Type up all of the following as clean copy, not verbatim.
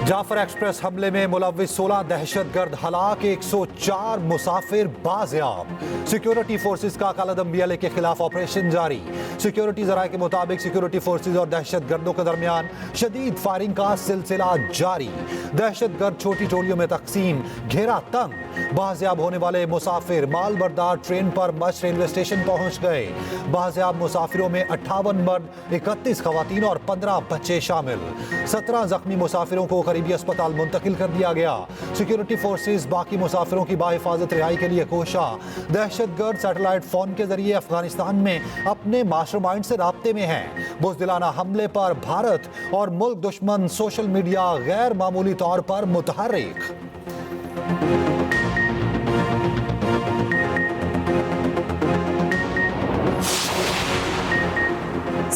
Jafar express हमले में मुलव्विस 16 दहशतगर्द हलाक, 104 मुसाफिर बाजियाब। सिक्योरिटी फोर्सेज का कालादम BLA के खिलाफ ऑपरेशन जारी। सिक्योरिटी जराये के मुताबिक सिक्योरिटी फोर्सेज और दहशतगर्दों के दरमियान शदीद फायरिंग का सिलसिला जारी। दहशतगर्द छोटी टोलियों में तकसीम, घेरा तंग। बाजियाब होने वाले मुसाफिर माल बरदार ट्रेन पर मश रेलवे स्टेशन पहुंच गए। बाजियाब मुसाफिरों में 58 मर्द, 31 खवातीन और 15 बच्चे शामिल। 17 जख्मी मुसाफिरों को करीबी अस्पताल मुंतकिल कर दिया गया। सिक्योरिटी फोर्सेज बाकी मुसाफिरों की बाहिफाजत रिहाई के लिए कोशा। दहशतगर्द सैटेलाइट फोन के जरिए अफगानिस्तान में अपने मास्टरमाइंड से राब्ते में हैं। बुज़दिलाना हमले पर भारत और मुल्क दुश्मन सोशल मीडिया गैर मामूली तौर पर मुतहर्रिक।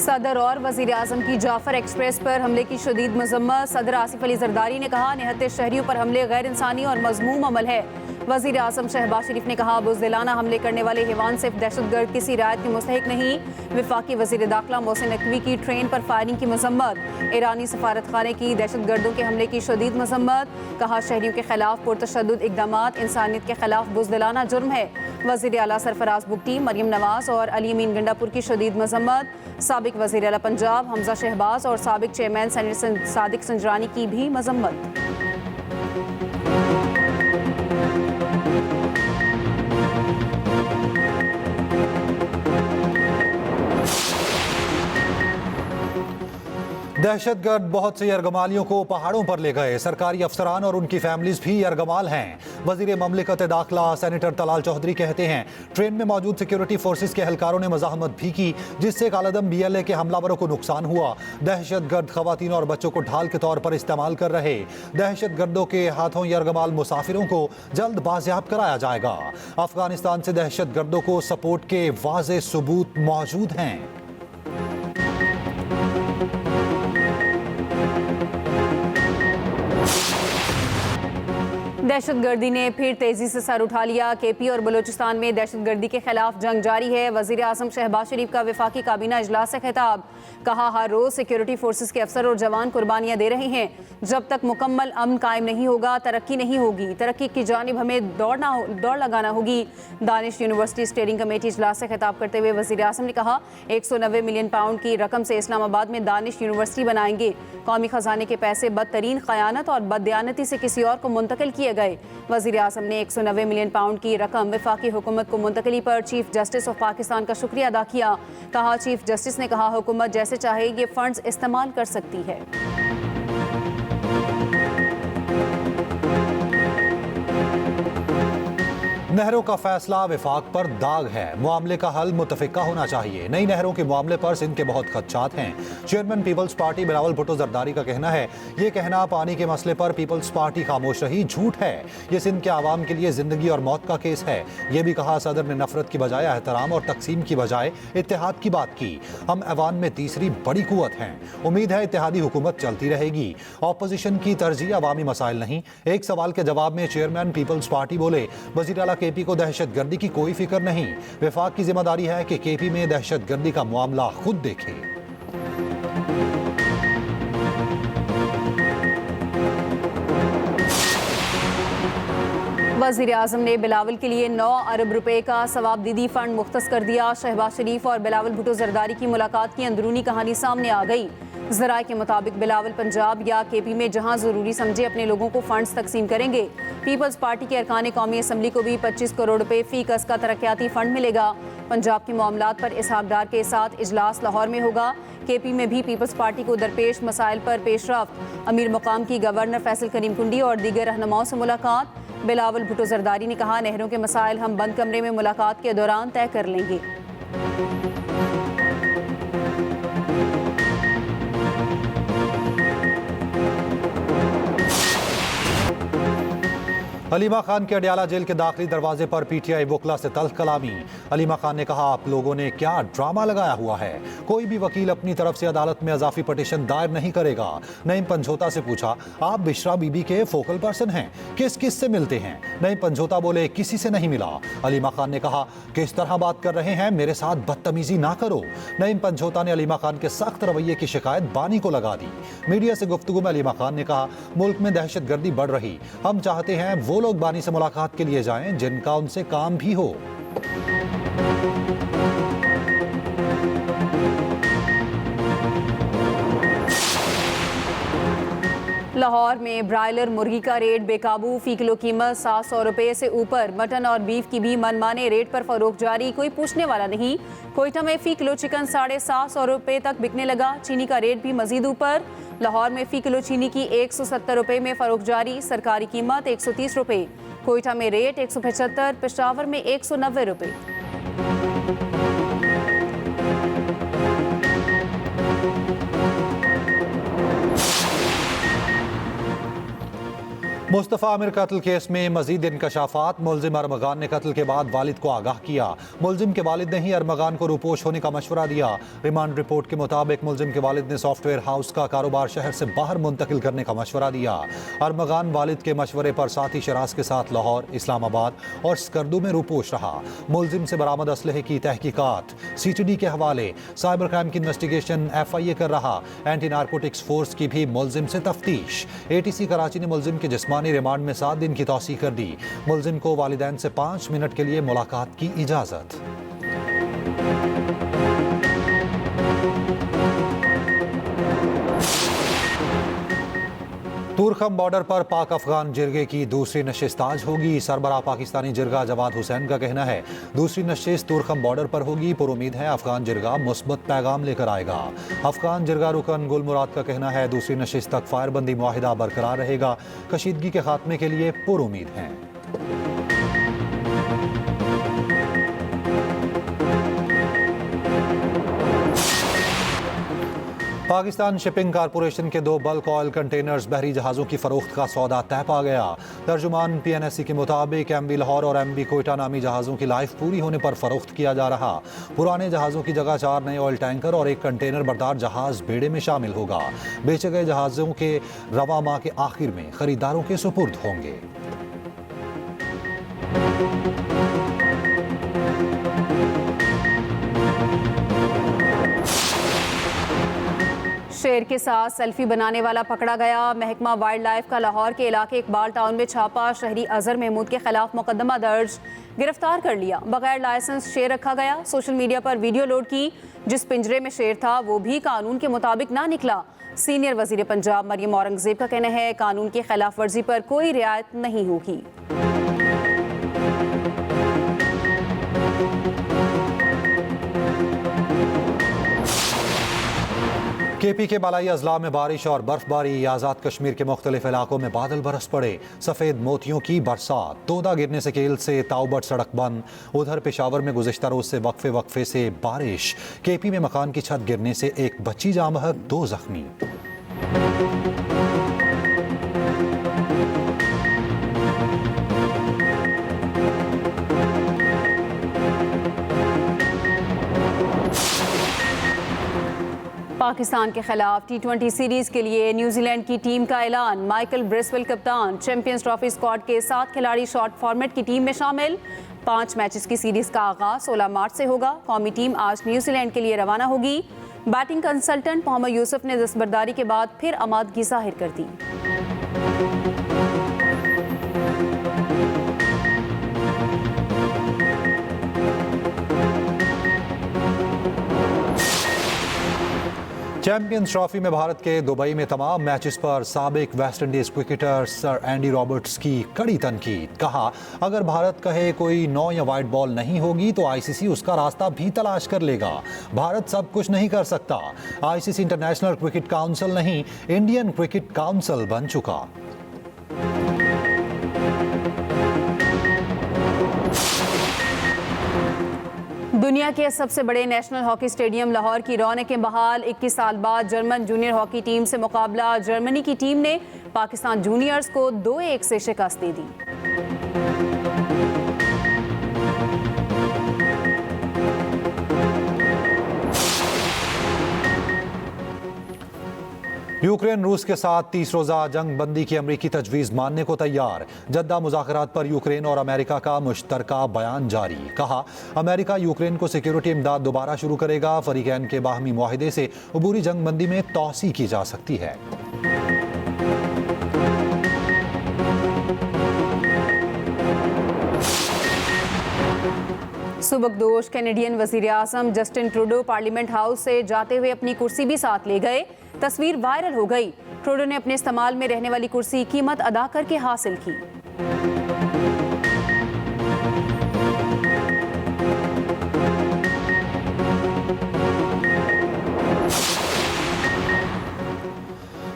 सदर और वजीर आजम की जाफर एक्सप्रेस पर हमले की शदीद मजम्मत। सदर आसिफ अली जरदारी ने कहा, निहत्ते शहरियों पर हमले गैर इंसानी और मजमूम अमल है। वजीर आजम शहबाज शरीफ ने कहा, बुज़दिलाना हमले करने वाले हिवान सिर्फ दहशतगर्द किसी रायत के मुस्तहिक नहीं। विफाकी वजीर दाखिला मोहसिन नकवी की ट्रेन पर फायरिंग की मजम्मत। ईरानी सफारत खाने की दहशतगर्दों के हमले की शदीद मजम्मत। कहा, शहरियों के खिलाफ पुरतशद्दुद इक़दामात इंसानियत के खिलाफ बुज़दिलाना जुर्म है। वज़ीर आला सरफराज बुगटी, मरियम नवाज और अली अमीन गंडापुर की शदीद मजम्मत। साबिक वज़ीर आला पंजाब हमजा शहबाज और साबिक चेयरमैन सेनेटर सादिक संजरानी की भी मजम्मत। दहशतगर्द बहुत से यरगमालियों को पहाड़ों पर ले गए। सरकारी अफसरान और उनकी फैमिलीज भी यरगमाल हैं। वजीर ममलिकत दाखिला सेनेटर तलाल चौधरी कहते हैं, ट्रेन में मौजूद सिक्योरिटी फोर्सेज के एहलकारों ने मज़ाहमत भी की, जिससे कालादम BLA के हमलावरों को नुकसान हुआ। दहशतगर्द खवातीन और बच्चों को ढाल के तौर पर इस्तेमाल कर रहे। दहशतगर्दों के हाथों यरगमाल मुसाफिरों को जल्द बाजियाब कराया जाएगा। अफगानिस्तान से दहशतगर्दों को सपोर्ट के वाज़े सबूत मौजूद हैं। दहशतगर्दी ने फिर तेजी से सर उठा लिया। KP और बलूचिस्तान में दहशतगर्दी के खिलाफ जंग जारी है। वजीर आजम शहबाज शरीफ का वफाकी काबीना इजलास से खिताब। कहा, हर रोज सिक्योरिटी फोर्सेस के अफसर और जवान कुर्बानियां दे रहे हैं। जब तक मुकम्मल अमन कायम नहीं होगा, तरक्की नहीं होगी। तरक्की की जानिब हमें दौड़ लगाना होगी। दानिश यूनिवर्सिटी स्टीयरिंग कमेटी इजलास से खिताब करते हुए वजीर आजम ने कहा, 190 मिलियन पाउंड की रकम से इस्लामाबाद में दानिश यूनिवर्सिटी बनाएंगे। कौमी खजाने के पैसे बदतरीन खयानत और बददयानती से किसी और को मुंतकिल किए गए। वजीर आजम ने 190 मिलियन पाउंड की रकम वफाकी हुकूमत को मुंतकली पर चीफ जस्टिस ऑफ पाकिस्तान का शुक्रिया अदा किया। कहा, चीफ जस्टिस ने कहा, हुकूमत जैसे चाहे ये फंड्स इस्तेमाल कर सकती है। नहरों का फैसला विफाक पर दाग है। मामले का हल मुतफिका होना चाहिए। नई नहरों के मामले पर सिंध के बहुत खदशात हैं। चेयरमैन पीपल्स पार्टी बिलावल भुट्टो जरदारी का कहना है, ये कहना पानी के मसले पर पीपल्स पार्टी खामोश रही झूठ है। ये सिंध के आवाम के लिए जिंदगी और मौत का केस है। ये भी कहा, सदर ने नफरत की बजाय एहतराम और तकसीम की बजाय इत्तेहाद की बात की। हम ऐवान में तीसरी बड़ी कुव्वत हैं। उम्मीद है इत्तेहादी हुकूमत चलती रहेगी। ऑपोजिशन की तरजीह अवामी मसाइल नहीं। एक सवाल के जवाब में चेयरमैन पीपल्स पार्टी बोले, वज़ीर आला KP को दहशतगर्दी की कोई फिक्र नहीं। विफाक की जिम्मेदारी है कि KP में दहशतगर्दी का मामला खुद देखे। वज़ीर आज़म ने बिलावल के लिए 9 अरब रुपए का सवाबदीदी फंड मुख्तस कर दिया। शहबाज शरीफ और बिलावल भुट्टो जरदारी की मुलाकात की अंदरूनी कहानी सामने आ गई। ज़राए के मुताबिक बिलावल पंजाब या KP में जहां ज़रूरी समझे अपने लोगों को फंड्स तकसीम करेंगे। पीपल्स पार्टी के अरकान कौमी असम्बली को भी 25 करोड़ रुपए फी कस का तरक्याती फंड मिलेगा। पंजाब के मामलात पर इसहाक डार के साथ इजलास लाहौर में होगा। KP में भी पीपल्स पार्टी को दरपेश मसाइल पर पेशरफ्त। अमीर मुकाम की गवर्नर फैसल करीम कुंडी और दीगर रहनुमाओं से मुलाकात। बिलावल भुट्टो जरदारी ने कहा, नहरों के मसाइल हम बंद कमरे में मुलाकात के दौरान तय कर लेंगे। अलीमा खान के अडियाला जेल के दाखिली दरवाजे पर पीटीआई वकला से तल्ख कलामी। अलीमा खान ने कहा, आप लोगों ने क्या ड्रामा लगाया हुआ है। कोई भी वकील अपनी तरफ से अदालत में अजाफी पटिशन दायर नहीं करेगा। नईम पंझोता से पूछा, आप बिश्रा बीबी के फोकल पर्सन हैं, किस किस से मिलते हैं। नईम पंझोता बोले, किसी से नहीं मिला। अलीमा खान ने कहा, किस तरह बात कर रहे हैं, मेरे साथ बदतमीजी ना करो। नईम पंझोता ने अलीमा खान के सख्त रवैये की शिकायत बानी को लगा दी। मीडिया से गुफ्तगू में अलीमा खान ने कहा, मुल्क में दहशतगर्दी बढ़ रही, हम चाहते हैं वो लोग बानी से मुलाकात के लिए जाएं जिनका उनसे काम भी हो। लाहौर में ब्रायलर मुर्गी का रेट बेकाबू, फी किलो कीमत 700 रुपये से ऊपर। मटन और बीफ की भी मनमाने रेट पर फरोख्त जारी, कोई पूछने वाला नहीं। कोयटा में फी किलो चिकन 750 रुपये तक बिकने लगा। चीनी का रेट भी मजीद ऊपर। लाहौर में फी किलो चीनी की 170 रुपये में फरोख्त जारी, सरकारी कीमत 130 रुपये। कोयटा में रेट 175, पेशावर में 190 रुपये। मुस्तफ़ा आमिर कत्ल केस में मजीद इंकशाफात। मुलजिम अरमगान ने कत्ल के बाद वालिद को आगाह किया। मुलजिम के वालिद ने ही अरमगान को रूपोश होने का मशवरा दिया। रिमांड रिपोर्ट के मुताबिक मुलजिम के वालिद ने सॉफ्टवेयर हाउस का कारोबार शहर से बाहर मुंतकिल करने का मशवरा दिया। अरमगान वालिद के मशवरे पर साथी शराज के साथ लाहौर, इस्लामाबाद और स्कर्दू में रूपोश रहा। मुलजिम से बरामद असलहे की तहकीकात CTD के हवाले। साइबर क्राइम की इन्वेस्टिगेशन FIA कर रहा। एंटी नारकोटिक्स फोर्स की भी मुलजिम से तफ्तीश। ATC कराची ने मुलजिम के जिस्मानी रिमांड में 7 दिन की तौसीह कर दी। मुलजिम को वालिदैन से 5 मिनट के लिए मुलाकात की इजाजत। तुरखम बॉर्डर पर पाक अफगान जिरगे की दूसरी नशिस्त आज होगी। सरबराह पाकिस्तानी जिरगा जवाद हुसैन का कहना है, दूसरी नशिस्त तुरखम बॉर्डर पर होगी। पर उम्मीद है अफगान जिरगा मुस्बत पैगाम लेकर आएगा। अफगान जिरगा रुकन गुल मुराद का कहना है, दूसरी नशिस्त तक फायरबंदी मुआहिदा बरकरार रहेगा। कशीदगी के खात्मे के लिए पर उम्मीद हैं। पाकिस्तान शिपिंग कारपोरेशन के 2 बल्क ऑयल कंटेनर्स बहरी जहाज़ों की फरोख्त का सौदा तय पा गया। तर्जुमान PNSC के मुताबिक MV लाहौर और MV कोयटा नामी जहाज़ों की लाइफ पूरी होने पर फरोख्त किया जा रहा। पुराने जहाज़ों की जगह 4 नए ऑयल टैंकर और 1 कंटेनर बरदार जहाज़ बेड़े में शामिल होगा। बेचे गए जहाज़ों के रवा माह के आखिर में खरीदारों के सुपुर्द होंगे। शेर के साथ सेल्फी बनाने वाला पकड़ा गया। महकमा वाइल्ड लाइफ का लाहौर के इलाके इकबाल टाउन में छापा। शहरी अजहर महमूद के खिलाफ मुकदमा दर्ज, गिरफ्तार कर लिया। बगैर लाइसेंस शेर रखा गया। सोशल मीडिया पर वीडियो लोड की। जिस पिंजरे में शेर था वो भी कानून के मुताबिक ना निकला। सीनियर वजीर पंजाब मरियम औरंगजेब का कहना है, कानून की खिलाफ वर्जी पर कोई रियायत नहीं होगी। KP के बालाई अजला में बारिश और बर्फबारी। आज़ाद कश्मीर के मुख्तलिफ इलाकों में बादल बरस पड़े। सफ़ेद मोतियों की बरसात। तोदा गिरने से केल से ताउबट सड़क बंद। उधर पेशावर में गुज़िश्ता रोज से वक्फे से बारिश। KP में मकान की छत गिरने से 1 बच्ची जाँ बहक, 2 जख्मी। पाकिस्तान के खिलाफ T20 सीरीज के लिए न्यूजीलैंड की टीम का ऐलान। माइकल ब्रेसवेल कप्तान। चैंपियंस ट्रॉफी स्क्वाड के 7 खिलाड़ी शॉर्ट फॉर्मेट की टीम में शामिल। 5 मैचेस की सीरीज का आगाज 16 मार्च से होगा। कौमी टीम आज न्यूजीलैंड के लिए रवाना होगी। बैटिंग कंसल्टेंट मोहम्मद यूसुफ ने दस्तबरदारी के बाद फिर आमादगी जाहिर कर दी। चैंपियंस ट्रॉफी में भारत के दुबई में तमाम मैचेस पर साबिक West Indies cricketer sir Andy Roberts की कड़ी तनकीद। कहा, अगर भारत कहे कोई नो या वाइट बॉल नहीं होगी तो ICC उसका रास्ता भी तलाश कर लेगा। भारत सब कुछ नहीं कर सकता। ICC इंटरनेशनल क्रिकेट काउंसिल नहीं, इंडियन क्रिकेट काउंसिल बन चुका। दुनिया के सबसे बड़े नेशनल हॉकी स्टेडियम लाहौर की रौनकें बहाल। 21 साल बाद जर्मन जूनियर हॉकी टीम से मुकाबला। जर्मनी की टीम ने पाकिस्तान जूनियर्स को 2-1 से शिकस्त दे दी। यूक्रेन रूस के साथ 30 रोजा जंग बंदी की अमरीकी तजवीज़ मानने को तैयार। जद्दा मुज़ाकरात पर यूक्रेन और अमेरिका का मुश्तरका बयान जारी। कहा, अमेरिका यूक्रेन को सिक्योरिटी इमदाद दोबारा शुरू करेगा। फरीकैन के बाहमी मुआहिदे से अबूरी जंग बंदी में तौसी की जा सकती है। सुबकदोश कैनेडियन वजीर आज़म जस्टिन ट्रूडो पार्लियामेंट हाउस से जाते हुए अपनी कुर्सी भी साथ ले गए। तस्वीर वायरल हो गई। ट्रूडो ने अपने इस्तेमाल में रहने वाली कुर्सी कीमत अदा करके हासिल की।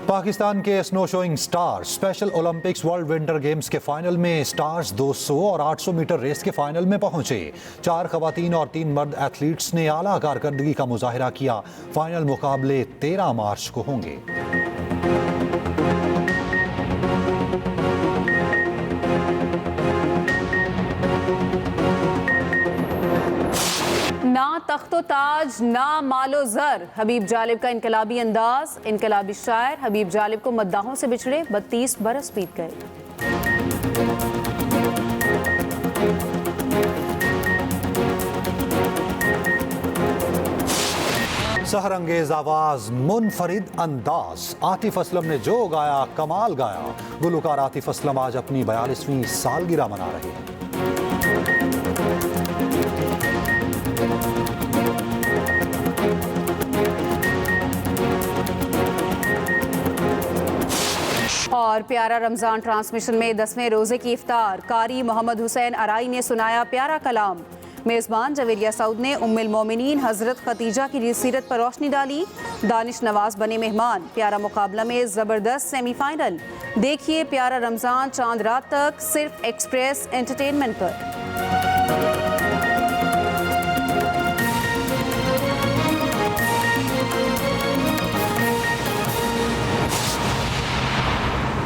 पाकिस्तान के snow showing stars special Olympics world winter games के फाइनल में स्टार्स 200 और 800 मीटर रेस के फाइनल में पहुंचे। 4 खवातीन और 3 मर्द एथलीट्स ने आला कारकर्दगी का मुजाहिरा किया। फाइनल मुकाबले 13 मार्च को होंगे। ना तख्तो ताज ना मालो जर, हबीब जालिब का इनकलाबी अंदाज। इनकलाबी शायर हबीब जालिब को मद्दाहों से बिछड़े 32 बरस बीत गए। सहरंगेज आवाज, मुनफरिद अंदाज, आतिफ असलम ने जो गाया कमाल गाया। गुलकार आतिफ असलम आज अपनी 42वीं सालगिरह मना रहे हैं। और प्यारा रमजान ट्रांसमिशन में 10वें रोजे की इफ्तार। कारी मोहम्मद हुसैन अराई ने सुनाया प्यारा कलाम। मेज़बान जवेरिया सऊद ने उम्मुल मोमिनीन हजरत खतीजा की सीरत पर रोशनी डाली। दानिश नवाज बने मेहमान। प्यारा मुकाबला में जबरदस्त सेमीफाइनल। देखिए प्यारा रमजान चांद रात तक सिर्फ एक्सप्रेस एंटरटेनमेंट पर।